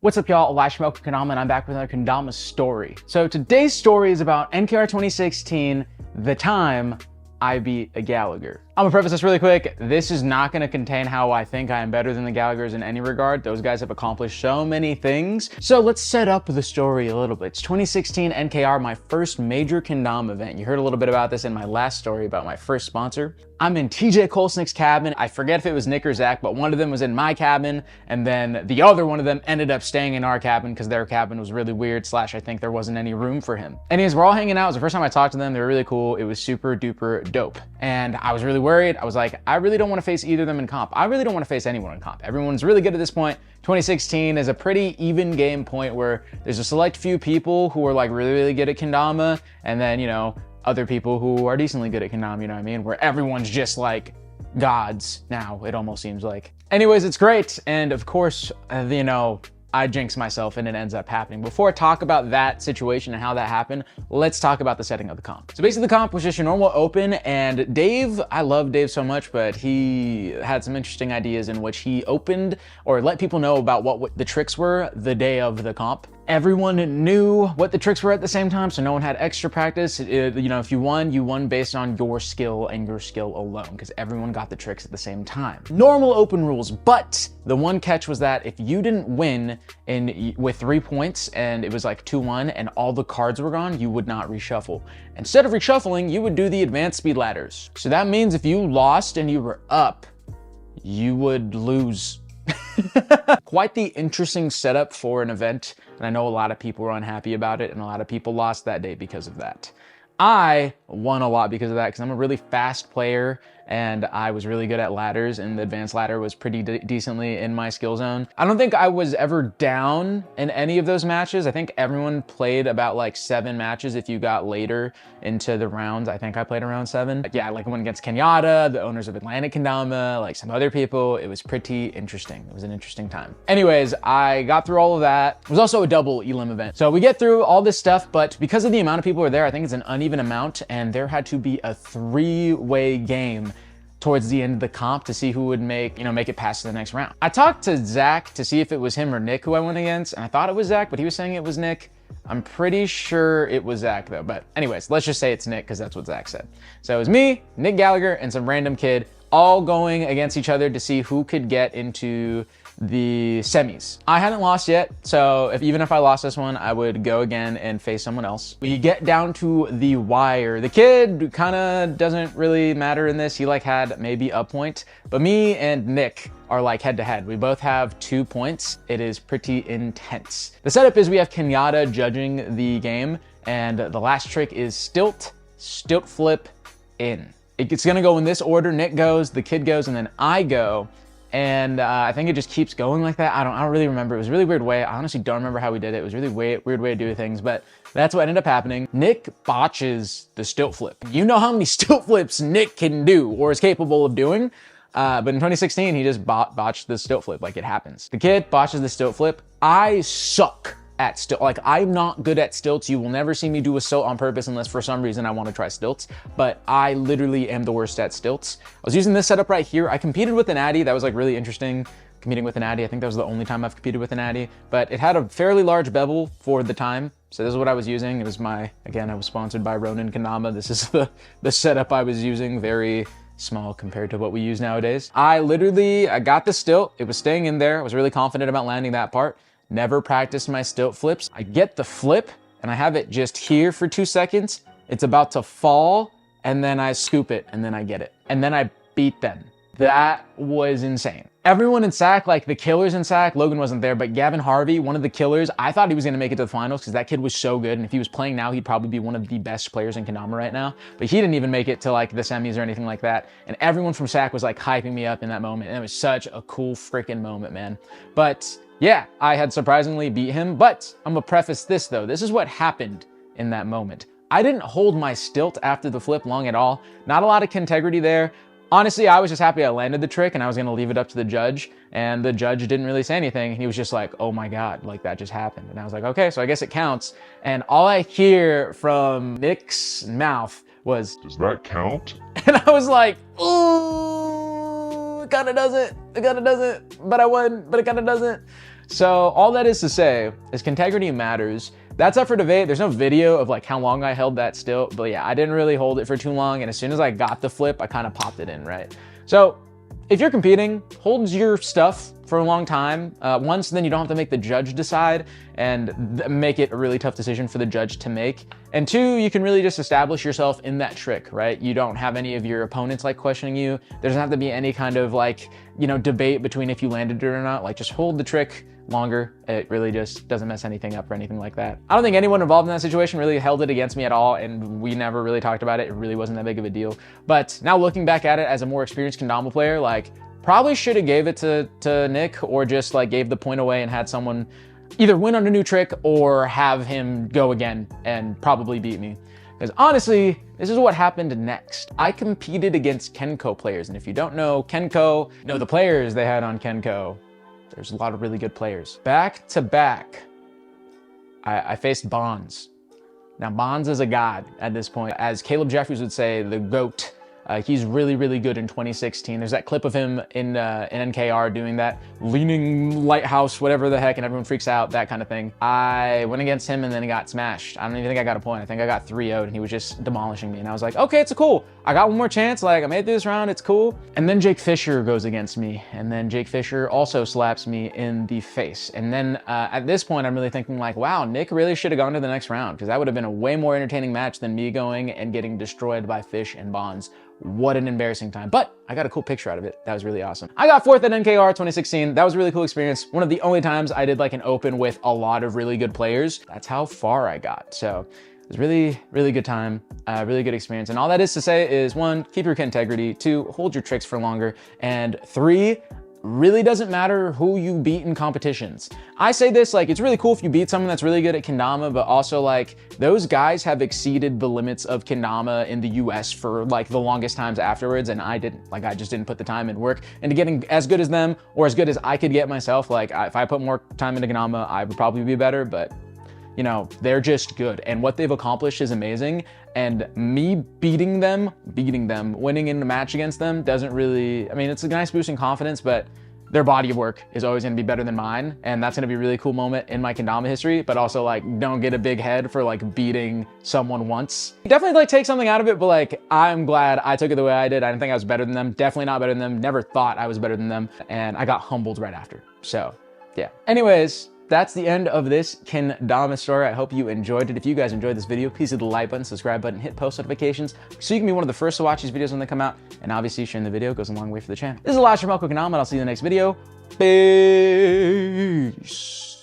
What's up, y'all? Welcome to Kendama, and I'm back with another Kendama story. So today's story is about NKR 2016, the time I beat a Gallagher. I'm gonna preface this really quick. This is not gonna contain how I think I am better than the Gallaghers in any regard. Those guys have accomplished so many things. So let's set up the story a little bit. It's 2016 NKR, my first major Kendama event. You heard a little bit about this in my last story about my first sponsor. I'm in TJ Kolsnick's cabin. I forget if it was Nick or Zach, but one of them was in my cabin, and then the other one of them ended up staying in our cabin because their cabin was really weird, / I think there wasn't any room for him. Anyways, we're all hanging out. It was the first time I talked to them. They were really cool. It was super duper dope. And I was really worried. I was like, I really don't want to face either of them in comp. I really don't want to face anyone in comp. Everyone's really good at this point. 2016 is a pretty even game point where there's a select few people who are like really good at Kendama, and then, you know, other people who are decently good at Kendama, you know what I mean? Where everyone's just like gods now, it almost seems like. Anyways, it's great. And of course, you know, I jinx myself and it ends up happening. Before I talk about that situation and how that happened, let's talk about the setting of the comp. So basically the comp was just your normal open, and Dave, I love Dave so much, but he had some interesting ideas in which he opened or let people know about what the tricks were the day of the comp. Everyone knew what the tricks were at the same time, so no one had extra practice. You know, if you won based on your skill and your skill alone, because everyone got the tricks at the same time. Normal open rules, but the one catch was that if you didn't win with 3 points and it was like 2-1 and all the cards were gone, you would not reshuffle. Instead of reshuffling, you would do the advanced speed ladders. So that means if you lost and you were up, you would lose. Quite the interesting setup for an event, and I know a lot of people were unhappy about it and a lot of people lost that day because of that. I won a lot because of that because I'm a really fast player and I was really good at ladders, and the advanced ladder was pretty decently in my skill zone. I don't think I was ever down in any of those matches. I think everyone played about like 7 matches if you got later into the rounds. I think I played around 7. But yeah, like I went against Kenyatta, the owners of Atlantic Kendama, like some other people. It was pretty interesting. It was an interesting time. Anyways, I got through all of that. It was also a double elim event. So we get through all this stuff, but because of the amount of people who were there, I think it's an uneven amount, and there had to be a 3-way game towards the end of the comp to see who would make it past the next round. I talked to Zach to see if it was him or Nick who I went against, and I thought it was Zach, but he was saying it was Nick. I'm pretty sure it was Zach though, but anyways, let's just say it's Nick because that's what Zach said. So it was me, Nick Gallagher, and some random kid all going against each other to see who could get into the semis. I hadn't lost yet, so even if I lost this one, I would go again and face someone else. We get down to the wire. The kid kind of doesn't really matter in this. He like had maybe a point, but me and Nick are like head to head. We both have 2 points. It is pretty intense. The setup is we have Kenyatta judging the game, and the last trick is stilt flip in. It's gonna go in this order. Nick goes, the kid goes, and then I go. And I think it just keeps going like that. I don't really remember. It was a really weird way. I honestly don't remember how we did it. It was a really weird way to do things, but that's what ended up happening. Nick botches the stilt flip. You know how many stilt flips Nick can do or is capable of doing. But in 2016, he just botched the stilt flip. Like, it happens. The kid botches the stilt flip. I suck at stilt. Like, I'm not good at stilts. You will never see me do a stilt on purpose unless for some reason I want to try stilts, but I literally am the worst at stilts. I was using this setup right here. I competed with an Addy. That was like really interesting, competing with an Addy. I think that was the only time I've competed with an Addy, but it had a fairly large bevel for the time. So this is what I was using. It was again, I was sponsored by Ronin Kendama. This is the setup I was using. Very small compared to what we use nowadays. I got the stilt. It was staying in there. I was really confident about landing that part. Never practiced my stilt flips. I get the flip and I have it just here for 2 seconds. It's about to fall and then I scoop it and then I get it. And then I beat them. That was insane. Everyone in SAC, like the killers in SAC, Logan wasn't there, but Gavin Harvey, one of the killers, I thought he was gonna make it to the finals because that kid was so good. And if he was playing now, he'd probably be one of the best players in Kendama right now. But he didn't even make it to like the semis or anything like that. And everyone from SAC was like hyping me up in that moment. And it was such a cool freaking moment, man. But yeah, I had surprisingly beat him, but I'm gonna preface this though. This is what happened in that moment. I didn't hold my stilt after the flip long at all. Not a lot of Kentegrity there. Honestly, I was just happy I landed the trick and I was gonna leave it up to the judge, and the judge didn't really say anything. He was just like, oh my God, like that just happened. And I was like, okay, so I guess it counts. And all I hear from Nick's mouth was, does that count? And I was like, ooh, it kinda doesn't, but I won, but it kinda doesn't. So all that is to say is Kentegrity matters. That's up for debate. There's no video of like how long I held that stilt, but yeah, I didn't really hold it for too long. And as soon as I got the flip, I kind of popped it in, right? So if you're competing, hold your stuff for a long time. Once, then you don't have to make the judge decide and make it a really tough decision for the judge to make. And two, you can really just establish yourself in that trick, right? You don't have any of your opponents like questioning you. There doesn't have to be any kind of like, you know, debate between if you landed it or not. Like just hold the trick longer. It really just doesn't mess anything up or anything like that. I don't think anyone involved in that situation really held it against me at all, and we never really talked about it. It really wasn't that big of a deal. But now looking back at it as a more experienced kendama player, like probably should have gave it to Nick, or just like gave the point away and had someone either win on a new trick or have him go again and probably beat me. Because honestly, this is what happened next. I competed against KenCo players, and if you don't know KenCo, know the players they had on KenCo. There's a lot of really good players. Back to back, I faced Bonds. Now, Bonds is a god at this point. As Caleb Jeffries would say, the GOAT. He's really, really good in 2016. There's that clip of him in NKR doing that leaning lighthouse, whatever the heck, and everyone freaks out, that kind of thing. I went against him and then he got smashed. I don't even think I got a point. I think I got 3-0'd and he was just demolishing me. And I was like, okay, it's cool. I got one more chance. Like, I made it through this round. It's cool. And then Jake Fisher goes against me. And then Jake Fisher also slaps me in the face. And then at this point, I'm really thinking like, wow, Nick really should have gone to the next round, because that would have been a way more entertaining match than me going and getting destroyed by Fish and Bonds. What an embarrassing time, but I got a cool picture out of it. That was really awesome. I got 4th at NKR 2016. That was a really cool experience. One of the only times I did like an open with a lot of really good players. That's how far I got. So it was really, really good time, really good experience. And all that is to say is 1, keep your Kentegrity, 2, hold your tricks for longer, and 3, really doesn't matter who you beat in competitions. I say this, like, it's really cool if you beat someone that's really good at kendama, but also like those guys have exceeded the limits of kendama in the US for like the longest times afterwards, and I didn't. Like, I just didn't put the time and work into getting as good as them or as good as I could get myself. Like, if I put more time into kendama, I would probably be better, but you know, they're just good. And what they've accomplished is amazing. And me beating them, winning in a match against them doesn't really, I mean, it's a nice boost in confidence, but their body of work is always gonna be better than mine. And that's gonna be a really cool moment in my kendama history, but also like, don't get a big head for like beating someone once. Definitely like take something out of it, but like, I'm glad I took it the way I did. I didn't think I was better than them. Definitely not better than them. Never thought I was better than them. And I got humbled right after. So yeah. Anyways, that's the end of this kendama story. I hope you enjoyed it. If you guys enjoyed this video, please hit the like button, subscribe button, hit post notifications so you can be one of the first to watch these videos when they come out. And obviously sharing the video goes a long way for the channel. This is KendramaCo, and I'll see you in the next video. Peace.